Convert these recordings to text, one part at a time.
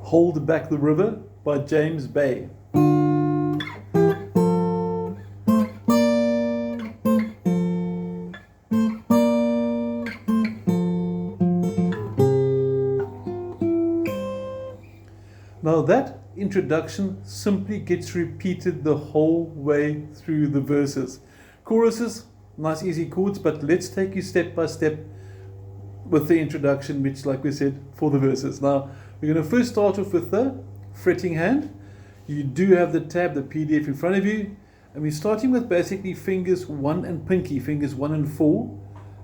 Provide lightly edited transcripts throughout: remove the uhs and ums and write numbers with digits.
Hold Back the River by James Bay. Now that introduction simply gets repeated the whole way through the verses. Choruses, nice easy chords, but let's take you step by step with the introduction, which, like we said, for the verses. Now, we're going to first start off with the fretting hand. You do have the tab, the PDF in front of you, and we're starting with basically fingers 1 and pinky, fingers 1 and 4.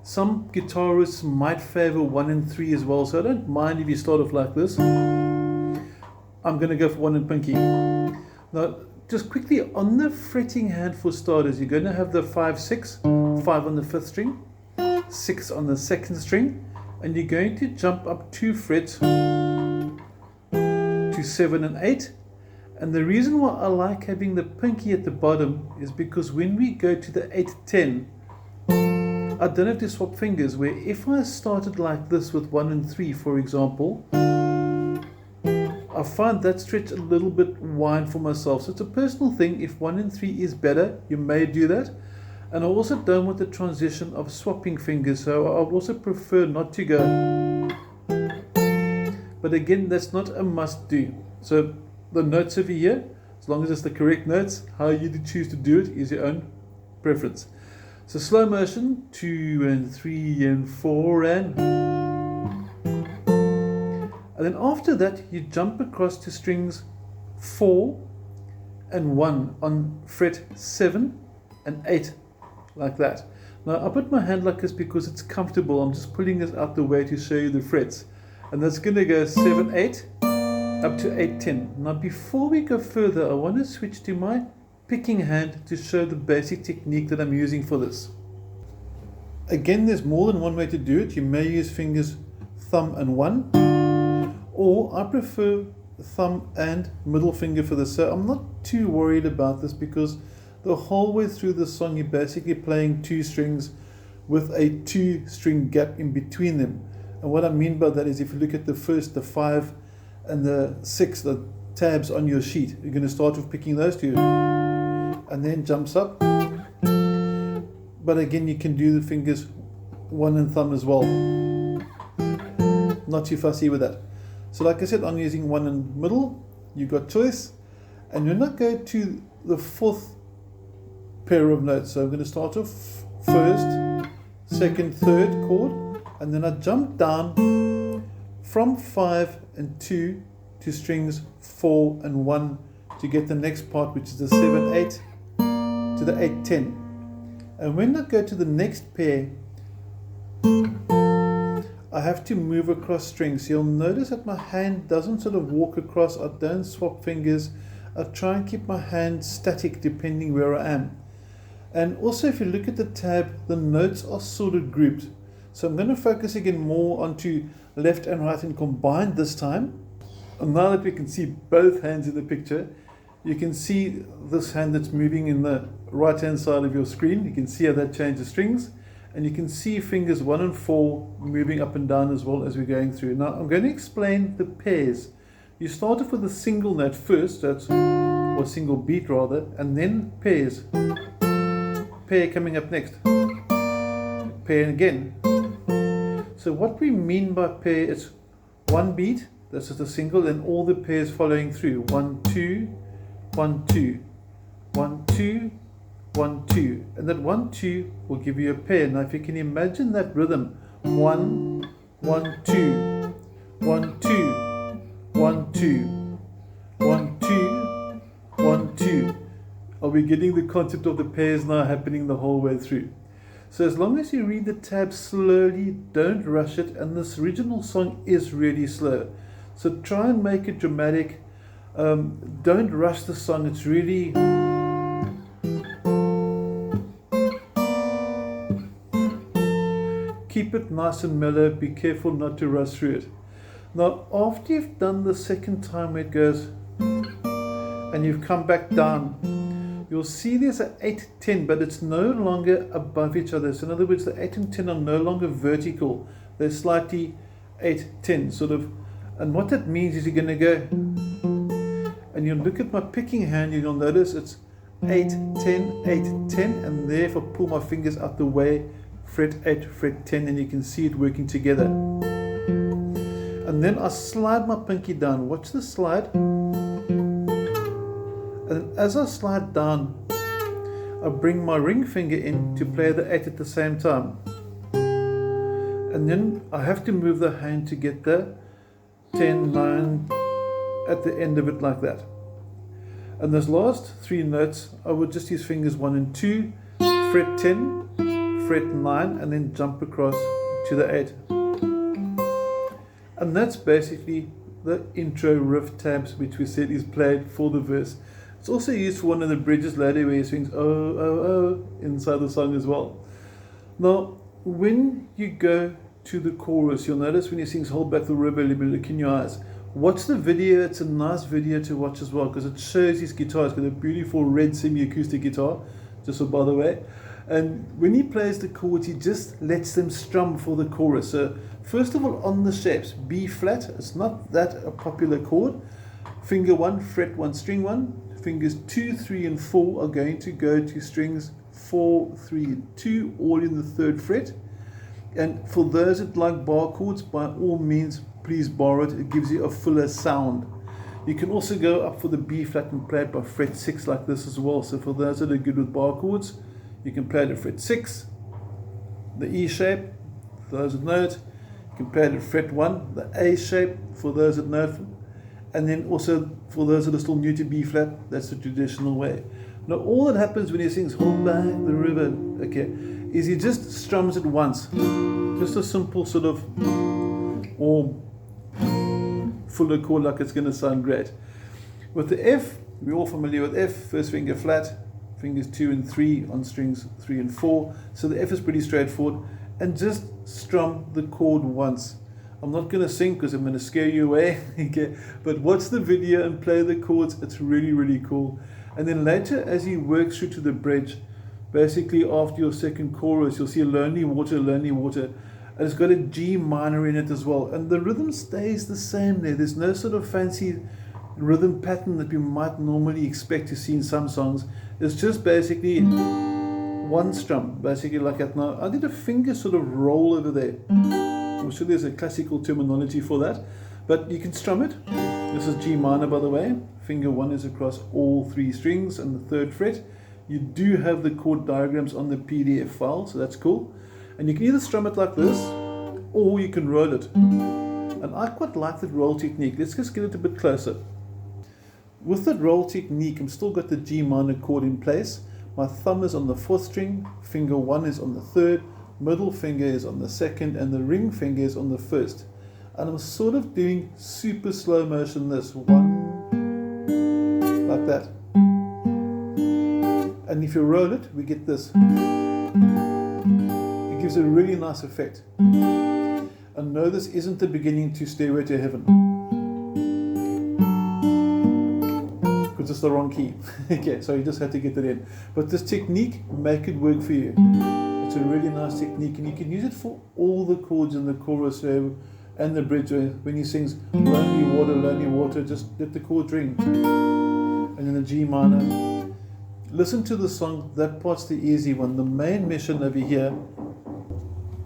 Some guitarists might favor 1 and 3 as well, so I don't mind if you start off like this. I'm going to go for 1 and pinky. Now, just quickly on the fretting hand for starters, you're going to have the 5, 6, 5 on the 5th string, 6 on the 2nd string, and you're going to jump up 2 frets to 7 and 8. And the reason why I like having the pinky at the bottom is because when we go to the 8, 10, I don't have to swap fingers, where if I started like this with 1 and 3, for example, I find that stretch a little bit wide for myself. So it's a personal thing. If 1 and 3 is better, you may do that. And I also don't want the transition of swapping fingers, so I also prefer not to go. But again, that's not a must do. So the notes over here, as long as it's the correct notes, how you choose to do it is your own preference. So slow motion, 2 and 3 and 4 and then after that you jump across to strings 4 and 1 on fret 7 and 8, like that. Now I put my hand like this because it's comfortable. I'm just pulling this out the way to show you the frets, and that's going to go 7, 8 up to 8, 10. Now before we go further, I want to switch to my picking hand to show the basic technique that I'm using for this. Again, there's more than one way to do it. You may use fingers thumb and 1, or I prefer thumb and middle finger for this. So I'm not too worried about this because the whole way through the song you're basically playing 2 strings with a 2-string gap in between them. And what I mean by that is, if you look at the first, the 5 and the 6, the tabs on your sheet, you're going to start with picking those 2 and then jumps up. But again, you can do the fingers 1 and thumb as well. Not too fussy with that. So like I said, I'm using 1 in middle. You've got choice. And when I go to the 4th pair of notes, so I'm going to start off 1st, 2nd, 3rd chord, and then I jump down from 5 and 2 to strings 4 and 1 to get the next part, which is the 7, 8 to the 8, 10. And when I go to the next pair, I have to move across strings. You'll notice that my hand doesn't sort of walk across. I don't swap fingers. I try and keep my hand static depending where I am. And also, if you look at the tab, the notes are sort of grouped. So I'm going to focus again more onto left and right and combined this time. And now that we can see both hands in the picture, you can see this hand that's moving in the right hand side of your screen. You can see how that changes strings. And you can see fingers 1 and 4 moving up and down as well as we're going through. Now I'm going to explain the pairs. You start off with a single note first, or single beat rather, and then pairs. Pair coming up next. Pair again. So what we mean by pair is 1 beat, that's just a single, and all the pairs following through. 1, 2, 1, 2, 1, 2, 1, 2. And that 1, 2 will give you a pair. Now if you can imagine that rhythm, 1, 1, 2, 1, 2, 1, 2, 1, 2, 1, 2. Are we getting the concept of the pairs now happening the whole way through? So as long as you read the tab slowly, don't rush it, and this original song is really slow. So try and make it dramatic. Don't rush the song, it's really... Keep it nice and mellow, be careful not to rush through it. Now after you've done the second time where it goes, and you've come back down, you'll see there's an 8, 10, but it's no longer above each other. So in other words, the 8 and 10 are no longer vertical. They're slightly 8, 10, sort of And what that means is you're going to go, and you'll look at my picking hand, and you'll notice it's 8, 10, 8, 10, and there if I pull my fingers out the way, fret 8, fret 10, and you can see it working together. And then I slide my pinky down. Watch the slide. And as I slide down, I bring my ring finger in to play the 8 at the same time. And then I have to move the hand to get the 10, 9 at the end of it like that. And those last 3 notes, I would just use fingers 1 and 2, fret 10, fret 9, and then jump across to the 8. And that's basically the intro riff tabs, which we said is played for the verse. It's also used for one of the bridges later where he sings oh, oh, oh inside the song as well. Now, when you go to the chorus, you'll notice when he sings hold back the river, let me look in your eyes. Watch the video. It's a nice video to watch as well because it shows his guitar. It's got a beautiful red semi-acoustic guitar, just so by the way. And when he plays the chords, he just lets them strum for the chorus. So first of all, on the shapes, B flat, it's not that a popular chord. Finger 1, fret 1, string 1. Fingers 2, 3, and 4 are going to go to strings 4, 3, and 2, all in the 3rd fret. And for those that like bar chords, by all means, please borrow it. It gives you a fuller sound. You can also go up for the B flat and play it by fret 6 like this as well. So for those that are good with bar chords, you can play it at fret 6, the E shape, for those that know it. You can play it at fret 1, the A shape, for those that know it. And then also, for those that are still new to B flat, that's the traditional way. Now, all that happens when he sings hold back the river, okay, is he just strums it once. Just a simple sort of, or fuller chord like it's going to sound great. With the F, we're all familiar with F, first finger flat, fingers 2 and 3 on strings 3 and 4. So the F is pretty straightforward. And just strum the chord once. I'm not going to sing because I'm going to scare you away. Okay? But watch the video and play the chords. It's really, really cool. And then later, as he works through to the bridge, basically after your second chorus, you'll see lonely water, and it's got a G minor in it as well. And the rhythm stays the same there. There's no sort of fancy rhythm pattern that we might normally expect to see in some songs. It's just basically one strum, basically like that. Now, I did a finger sort of roll over there. I'm sure there's a classical terminology for that, but you can strum it. This is G minor, by the way. Finger 1 is across all 3 strings and the 3rd fret. You do have the chord diagrams on the PDF file, so that's cool. And you can either strum it like this, or you can roll it. And I quite like that roll technique. Let's just get it a bit closer. With that roll technique, I'm still got the G minor chord in place. My thumb is on the 4th string, finger 1 is on the 3rd, middle finger is on the 2nd, and the ring finger is on the 1st. And I'm sort of doing super slow motion this, 1, like that. And if you roll it, we get this. It gives a really nice effect. And no, this isn't the beginning to Stairway to Heaven. Because it's the wrong key. Okay, so you just had to get it in. But this technique, make it work for you. It's a really nice technique, and you can use it for all the chords in the chorus and the bridge. When he sings lonely water, just let the chord ring. And then the G minor. Listen to the song, that part's the easy one. The main mission over here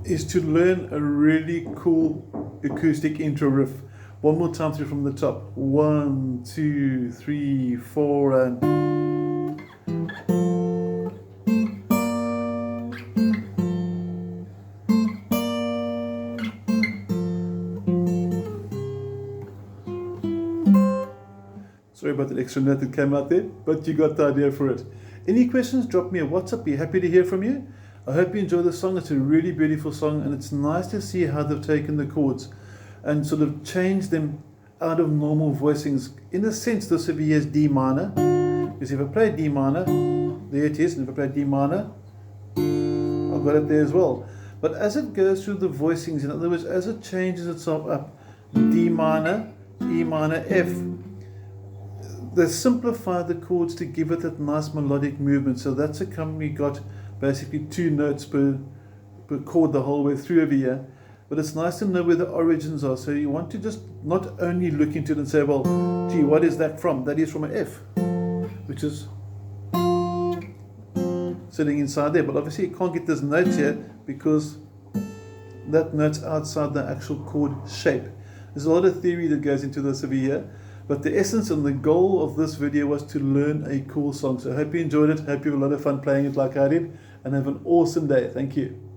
is to learn a really cool acoustic intro riff. One more time through from the top. 1, 2, 3, 4, and... Sorry about that extra note that came out there, but you got the idea for it. Any questions, drop me a WhatsApp. Be happy to hear from you. I hope you enjoy the song. It's a really beautiful song, and it's nice to see how they've taken the chords and sort of changed them out of normal voicings. In a sense, this over here is D minor. Because if I play D minor, there it is, and if I play D minor, I've got it there as well. But as it goes through the voicings, in other words, as it changes itself up, D minor, E minor, F, they simplified the chords to give it that nice melodic movement. So that's how come we got basically 2 notes per chord the whole way through over here. but it's nice to know where the origins are. So you want to just not only look into it and say, well, gee, what is that from? That is from an F, which is sitting inside there. But obviously you can't get this note here because that note's outside the actual chord shape. There's a lot of theory that goes into this over here, but the essence and the goal of this video was to learn a cool song. So I hope you enjoyed it. I hope you have a lot of fun playing it like I did, and have an awesome day. Thank you.